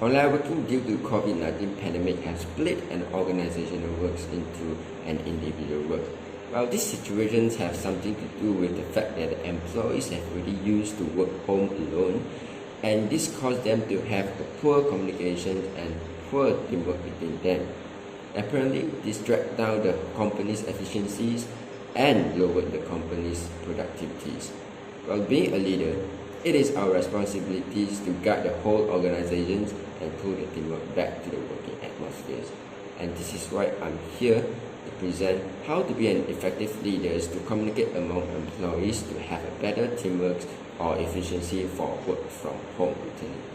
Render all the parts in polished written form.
Online working due to COVID-19 pandemic has split an organizational works into an individual work. Well, these situations have something to do with the fact that the employees have already used to work home alone, and this caused them to have a poor communication and poor teamwork between them. Apparently, this dragged down the company's efficiencies and lowered the company's productivities. While being a leader, it is our responsibilities to guide the whole organization and pull the teamwork back to the working atmospheres. And this is why I'm here to present how to be an effective leader to communicate among employees to have a better teamwork or efficiency for work from home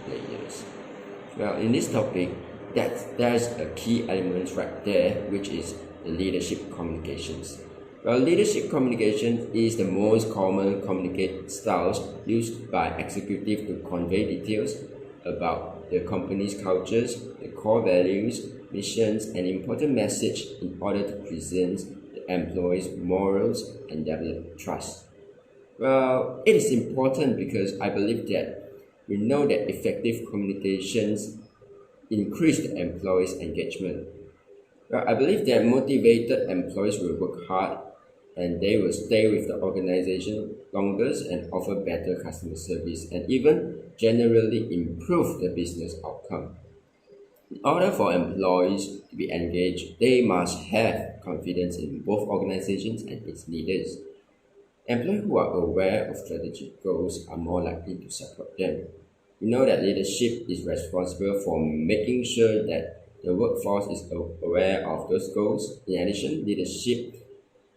players. Well, in this topic, there's a key element right there, which is the leadership communications. Well, leadership communication is the most common communicate styles used by executives to convey details about the company's cultures, the core values, missions, and important message in order to present the employees' morals and develop trust. Well, it is important because I believe that we know that effective communications increase the employees' engagement. Well, I believe that motivated employees will work hard and they will stay with the organization longer and offer better customer service and even generally improve the business outcome. In order for employees to be engaged, they must have confidence in both organizations and its leaders. Employees who are aware of strategic goals are more likely to support them. We know that leadership is responsible for making sure that the workforce is aware of those goals. In addition, leadership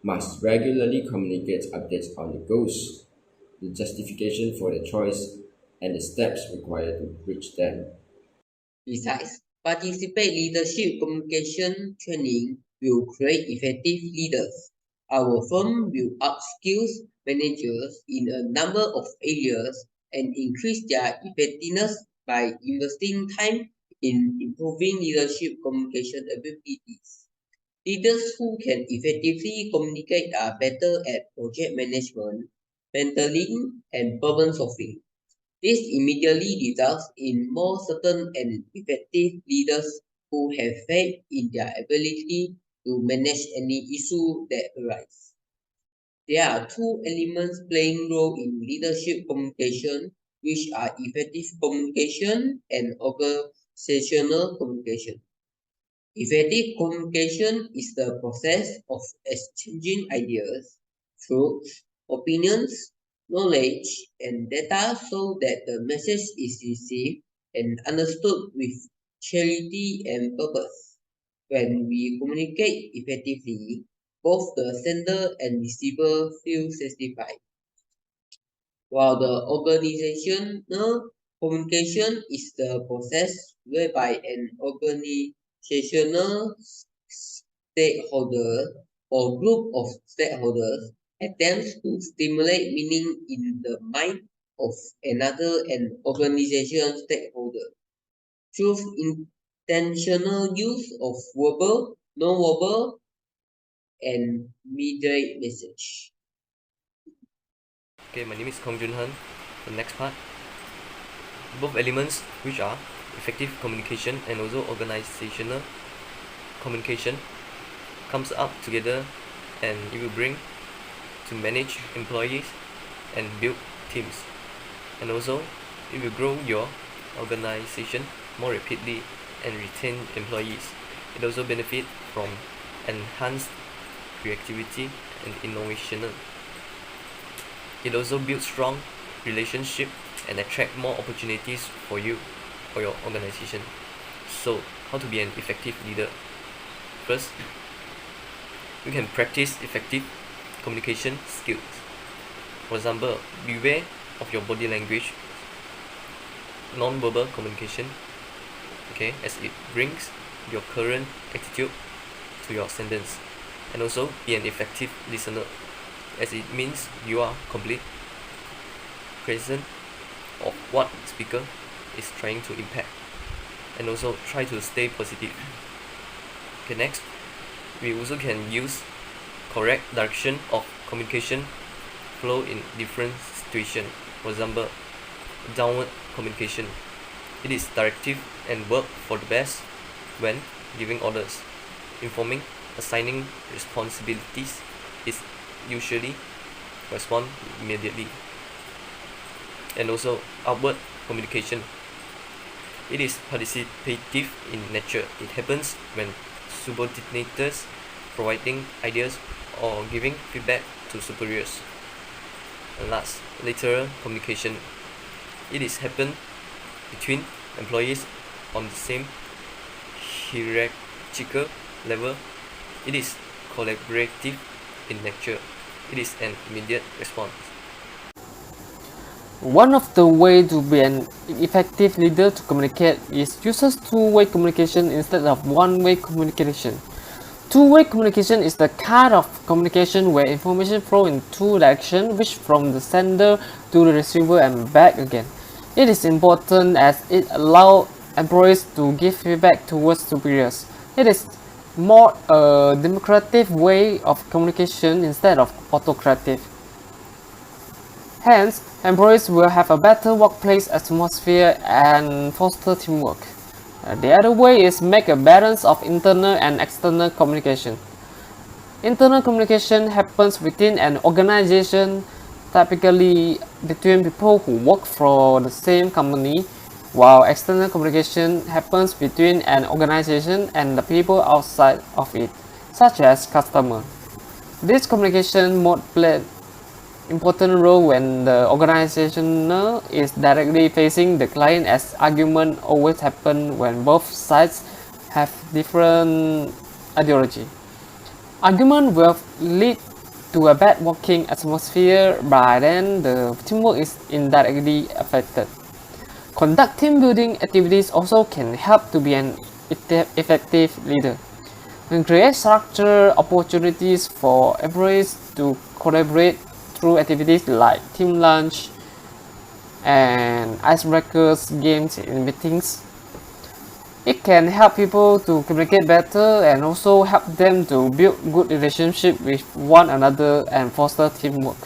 must regularly communicate updates on the goals, the justification for the choice, and the steps required to reach them. Besides, participate leadership communication training will create effective leaders. Our firm will upskill managers in a number of areas and increase their effectiveness by investing time in improving leadership communication abilities. Leaders who can effectively communicate are better at project management, mentoring, and problem solving. This immediately results in more certain and effective leaders who have faith in their ability to manage any issue that arise. There are two elements playing role in leadership communication, which are effective communication and organizational communication. Effective communication is the process of exchanging ideas, thoughts, opinions, knowledge, and data so that the message is received and understood with clarity and purpose. When we communicate effectively, both the sender and receiver feel satisfied, while the organizational communication is the process whereby an organizational stakeholder or group of stakeholders attempts to stimulate meaning in the mind of another an organization stakeholder through intentional use of verbal, non-verbal, and mediate message. Okay, my name is Kong Jun Han. The next part, both elements, which are effective communication and also organizational communication, comes up together and it will bring to manage employees and build teams, and also it will grow your organization more rapidly and retain employees. It also benefit from enhanced creativity and innovation. It also builds strong relationship and attract more opportunities for you or your organization. So, how to be an effective leader? First, you can practice effective communication skills. For example, beware of your body language, non-verbal communication, okay, as it brings your current attitude to your sentence, and also be an effective listener, as it means you are complete present of what speaker is trying to impact, and also try to stay positive. Okay, next, we also can use correct direction of communication flow in different situations. For example, downward communication, It is directive and work for the best when giving orders. Informing, assigning responsibilities is usually respond immediately. And also outward communication. It is participative in nature. It happens when subordinates providing ideas or giving feedback to superiors. And last, lateral communication. It is happen between employees on the same hierarchical level. It is collaborative in nature. It is an immediate response. One of the ways to be an effective leader to communicate is uses two-way communication instead of one-way communication. Two-way communication is the kind of communication where information flows in two directions, which from the sender to the receiver and back again. It is important as it allows employees to give feedback towards superiors. It is more a democratic way of communication instead of autocratic. Hence, employees will have a better workplace atmosphere and foster teamwork. The other way is make a balance of internal and external communication. Internal communication happens within an organization, typically between people who work for the same company, while external communication happens between an organization and the people outside of it, such as customers. This communication mode plays important role when the organizational is directly facing the client, as argument always happen when both sides have different ideology. Argument will lead to a bad working atmosphere, but then the teamwork is indirectly affected. Conduct team building activities also can help to be an effective leader and create structured opportunities for employees to collaborate through activities like team lunch and icebreakers games in meetings. It can help people to communicate better and also help them to build good relationship with one another and foster teamwork.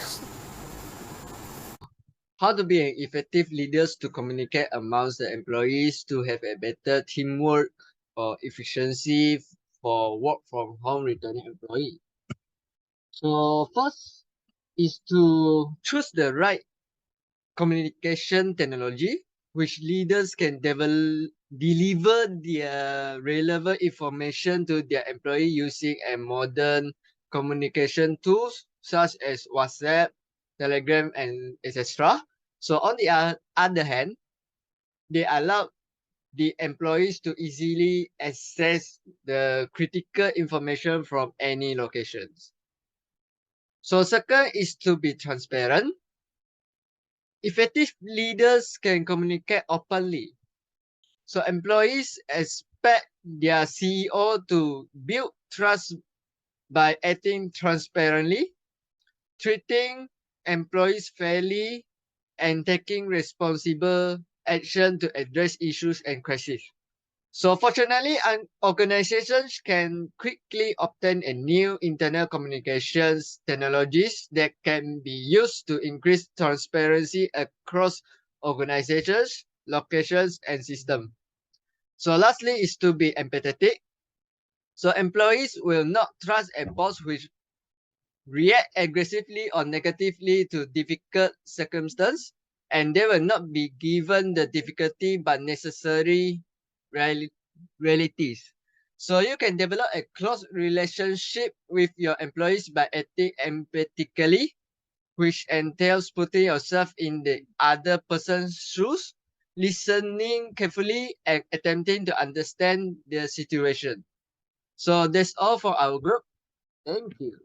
How to be an effective leaders to communicate amongst the employees to have a better teamwork or efficiency for work from home returning employee. So first is to choose the right communication technology which leaders can deliver their relevant information to their employee using a modern communication tools such as WhatsApp, Telegram, and etc. So on the other hand, they allow the employees to easily access the critical information from any locations. So second is to be transparent. Effective leaders can communicate openly. So employees expect their CEO to build trust by acting transparently, treating employees fairly, and taking responsible action to address issues and crises. So fortunately, organizations can quickly obtain a new internal communications technologies that can be used to increase transparency across organizations, locations, and systems. So lastly is to be empathetic. So employees will not trust a boss which react aggressively or negatively to difficult circumstances, and they will not be given the difficulty but necessary realities. So you can develop a close relationship with your employees by acting empathically, which entails putting yourself in the other person's shoes, listening carefully, and attempting to understand their situation. So that's all for our group. Thank you.